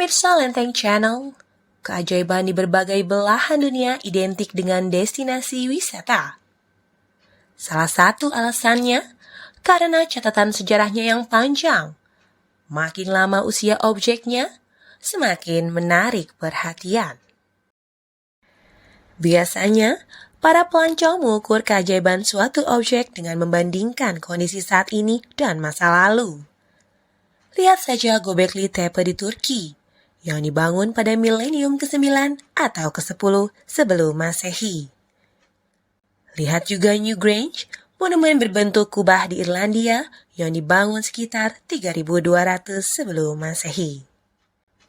Pemirsa Lenteng Channel, keajaiban di berbagai belahan dunia identik dengan destinasi wisata. Salah satu alasannya karena catatan sejarahnya yang panjang. Makin lama usia objeknya, semakin menarik perhatian. Biasanya, para pelancong mengukur keajaiban suatu objek dengan membandingkan kondisi saat ini dan masa lalu. Lihat saja Göbekli Tepe di Turki, yang dibangun pada milenium ke-9 atau ke-10 sebelum Masehi. Lihat juga Newgrange, monumen berbentuk kubah di Irlandia yang dibangun sekitar 3200 sebelum Masehi.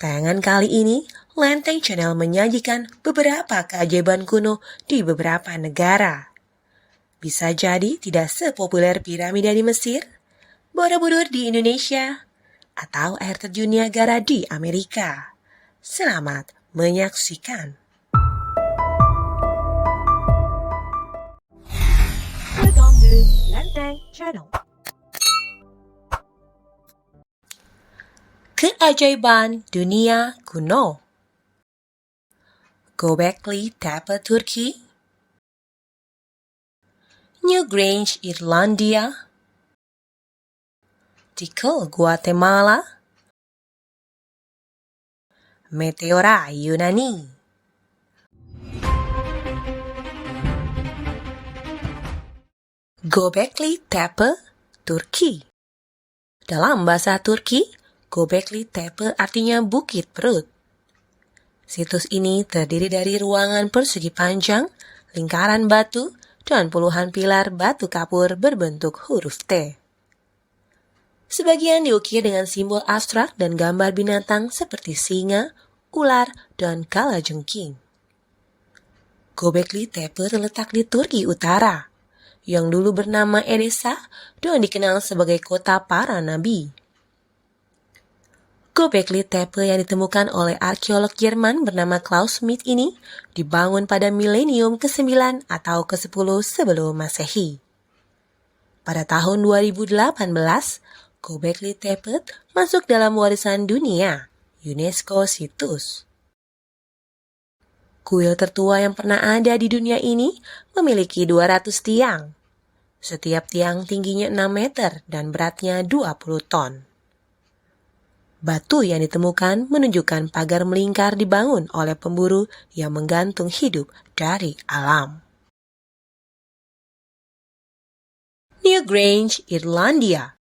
Tayangan kali ini, Lenteng Channel menyajikan beberapa keajaiban kuno di beberapa negara. Bisa jadi tidak sepopuler piramida di Mesir, Borobudur di Indonesia, atau air terjun Niagara di Amerika. Selamat menyaksikan. Welcome to Lenteng Channel. Keajaiban dunia kuno. Göbekli Tepe Turki, Newgrange Irlandia, Tikal Guatemala, Meteora Yunani. Göbekli Tepe Turki. Dalam bahasa Turki, Göbekli Tepe artinya bukit perut. Situs ini terdiri dari ruangan persegi panjang, lingkaran batu, dan puluhan pilar batu kapur berbentuk huruf T. Sebagian diukir dengan simbol abstrak dan gambar binatang seperti singa, ular, dan kalajengking. Göbekli Tepe terletak di Turki Utara, yang dulu bernama Edessa dan dikenal sebagai kota para nabi. Göbekli Tepe yang ditemukan oleh arkeolog Jerman bernama Klaus Schmidt ini dibangun pada milenium ke-9 atau ke-10 sebelum Masehi. Pada tahun 2018, Göbekli Tepe masuk dalam warisan dunia UNESCO Situs. Kuil tertua yang pernah ada di dunia ini memiliki 200 tiang. Setiap tiang tingginya 6 meter dan beratnya 20 ton. Batu yang ditemukan menunjukkan pagar melingkar dibangun oleh pemburu yang menggantung hidup dari alam. Newgrange, Irlandia.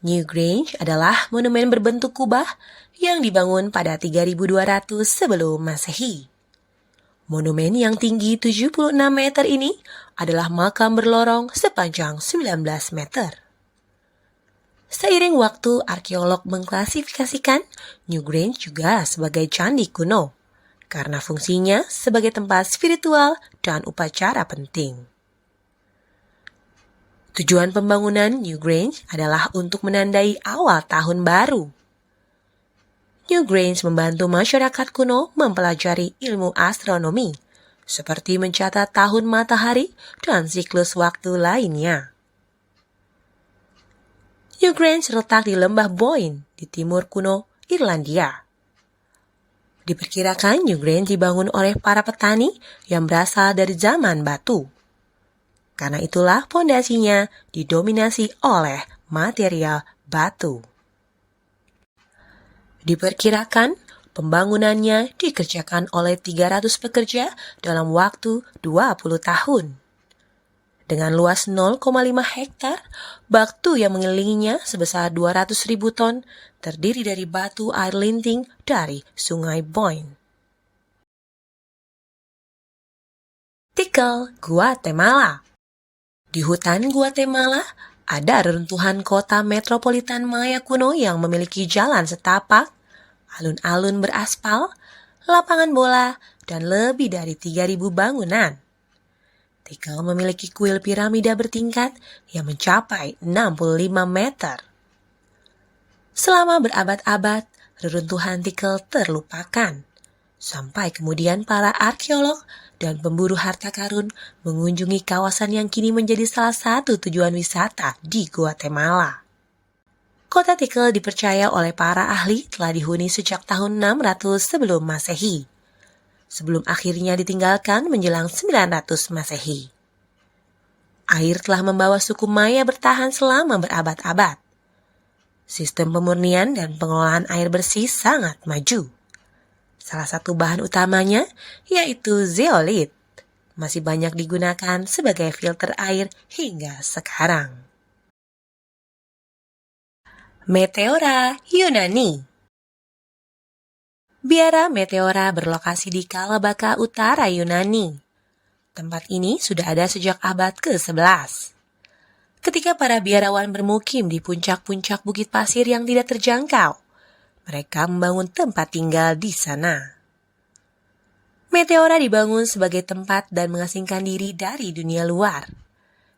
Newgrange adalah monumen berbentuk kubah yang dibangun pada 3200 sebelum Masehi. Monumen yang tinggi 76 meter ini adalah makam berlorong sepanjang 19 meter. Seiring waktu, arkeolog mengklasifikasikan Newgrange juga sebagai candi kuno, karena fungsinya sebagai tempat spiritual dan upacara penting. Tujuan pembangunan Newgrange adalah untuk menandai awal tahun baru. Newgrange membantu masyarakat kuno mempelajari ilmu astronomi, seperti mencatat tahun matahari dan siklus waktu lainnya. Newgrange terletak di lembah Boyne di timur kuno Irlandia. Diperkirakan Newgrange dibangun oleh para petani yang berasal dari zaman batu. Karena itulah fondasinya didominasi oleh material batu. Diperkirakan pembangunannya dikerjakan oleh 300 pekerja dalam waktu 20 tahun. Dengan luas 0,5 hektar, batu yang mengelilinginya sebesar 200.000 ton terdiri dari batu air linting dari Sungai Boyne. Tikal Guatemala. Di hutan Guatemala, ada reruntuhan kota metropolitan Maya kuno yang memiliki jalan setapak, alun-alun beraspal, lapangan bola, dan lebih dari 3.000 bangunan. Tikal memiliki kuil piramida bertingkat yang mencapai 65 meter. Selama berabad-abad, reruntuhan Tikal terlupakan. Sampai kemudian para arkeolog dan pemburu harta karun mengunjungi kawasan yang kini menjadi salah satu tujuan wisata di Guatemala. Kota Tikal dipercaya oleh para ahli telah dihuni sejak tahun 600 sebelum Masehi, sebelum akhirnya ditinggalkan menjelang 900 Masehi. Air telah membawa suku Maya bertahan selama berabad-abad. Sistem pemurnian dan pengelolaan air bersih sangat maju. Salah satu bahan utamanya yaitu zeolit, masih banyak digunakan sebagai filter air hingga sekarang. Meteora Yunani. Biara Meteora berlokasi di Kalabaka Utara Yunani. Tempat ini sudah ada sejak abad ke-11. Ketika para biarawan bermukim di puncak-puncak bukit pasir yang tidak terjangkau, mereka membangun tempat tinggal di sana. Meteora dibangun sebagai tempat dan mengasingkan diri dari dunia luar.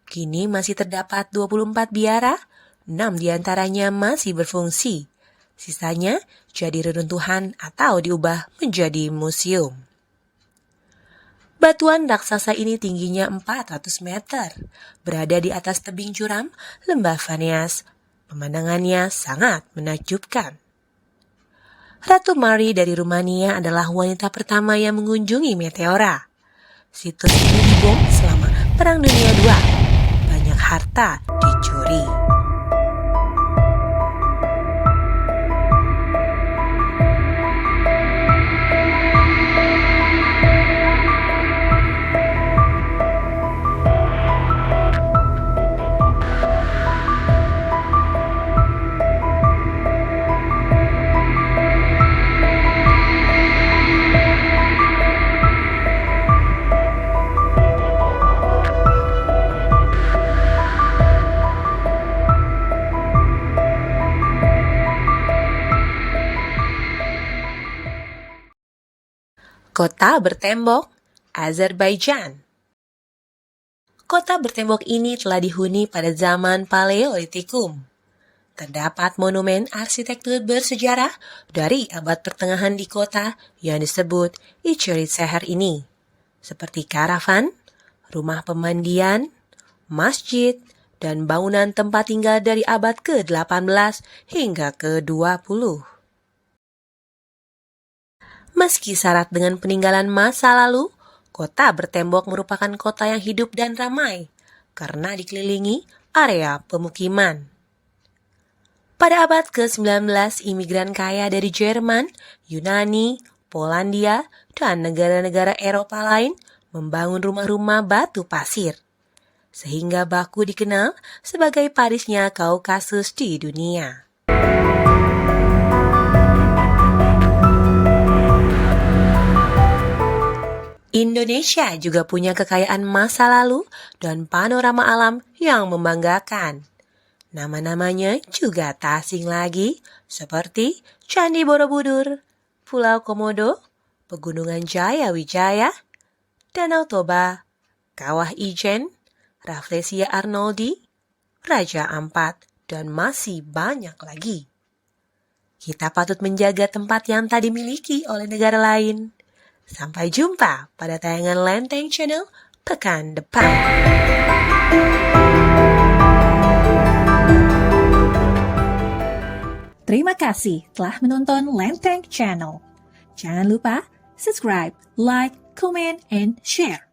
Kini masih terdapat 24 biara, 6 diantaranya masih berfungsi. Sisanya jadi reruntuhan atau diubah menjadi museum. Batuan raksasa ini tingginya 400 meter, berada di atas tebing curam lembah Vanias. Pemandangannya sangat menakjubkan. Ratu Mari dari Rumania adalah wanita pertama yang mengunjungi Meteora. Situs ini dibom selama Perang Dunia II. Banyak harta dicuri. Kota bertembok, Azerbaijan. Kota bertembok ini telah dihuni pada zaman Paleolitikum. Terdapat monumen arsitektur bersejarah dari abad pertengahan di kota yang disebut İçerit Seher ini, seperti karavan, rumah pemandian, masjid, dan bangunan tempat tinggal dari abad ke-18 hingga ke-20. Meski syarat dengan peninggalan masa lalu, kota bertembok merupakan kota yang hidup dan ramai karena dikelilingi area pemukiman. Pada abad ke-19, imigran kaya dari Jerman, Yunani, Polandia, dan negara-negara Eropa lain membangun rumah-rumah batu pasir, sehingga Baku dikenal sebagai Parisnya Kaukasus di dunia. Indonesia juga punya kekayaan masa lalu dan panorama alam yang membanggakan. Nama-namanya juga tak asing lagi, seperti Candi Borobudur, Pulau Komodo, Pegunungan Jayawijaya, Danau Toba, Kawah Ijen, Rafflesia Arnoldi, Raja Ampat, dan masih banyak lagi. Kita patut menjaga tempat yang tak dimiliki oleh negara lain. Sampai jumpa pada tayangan Lenteng Channel pekan depan. Terima kasih telah menonton Lenteng Channel. Jangan lupa subscribe, like, comment, and share.